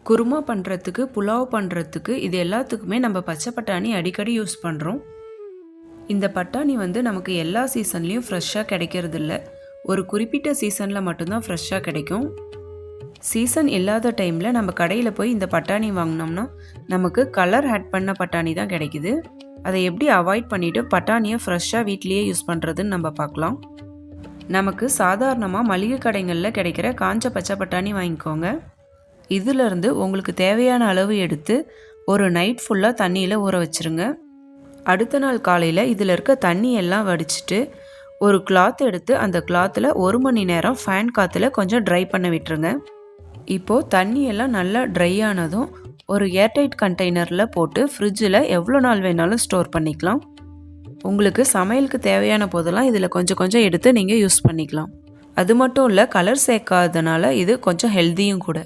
குருமா பண்ணுறதுக்கு, புலாவ் பண்ணுறதுக்கு இது எல்லாத்துக்குமே நம்ம பச்சை பட்டாணி அடிக்கடி யூஸ் பண்ணுறோம். இந்த பட்டாணி நமக்கு எல்லா சீசன்லேயும் ஃப்ரெஷ்ஷாக கிடைக்கிறதில்ல. ஒரு குறிப்பிட்ட சீசனில் மட்டும்தான் ஃப்ரெஷ்ஷாக கிடைக்கும். சீசன் இல்லாத டைமில் நம்ம கடையில் போய் இந்த பட்டாணி வாங்கினோம்னா நமக்கு கலர் ஆட் பண்ண பட்டாணி தான் கிடைக்குது. அதை எப்படி அவாய்ட் பண்ணிவிட்டு பட்டாணியை ஃப்ரெஷ்ஷாக வீட்லேயே யூஸ் பண்ணுறதுன்னு நம்ம பார்க்கலாம். நமக்கு சாதாரணமாக மளிகை கடைகளில் கிடைக்கிற காஞ்ச பச்சை பட்டாணி வாங்கிக்கோங்க. இதிலிருந்து உங்களுக்கு தேவையான அளவு எடுத்து ஒரு நைட் ஃபுல்லாக தண்ணியில் ஊற வச்சுருங்க. அடுத்த நாள் காலையில் இதில் இருக்க தண்ணி எல்லாம் வடிச்சிட்டு ஒரு கிளாத் எடுத்து அந்த கிளாத்தில் 1 மணி நேரம் ஃபேன் காற்றுல கொஞ்சம் ட்ரை பண்ண விட்டுருங்க. இப்போது தண்ணியெல்லாம் நல்லா ட்ரை ஆனதும் ஒரு ஏர்டைட் கண்டெய்னரில் போட்டு ஃப்ரிட்ஜில் எவ்வளோ நாள் வேணாலும் ஸ்டோர் பண்ணிக்கலாம். உங்களுக்கு சமையலுக்கு தேவையான போதெல்லாம் இதில் கொஞ்சம் கொஞ்சம் எடுத்து நீங்கள் யூஸ் பண்ணிக்கலாம். அது மட்டும் இல்லை, கலர் சேர்க்காதனால இது கொஞ்சம் ஹெல்த்தியும் கூட.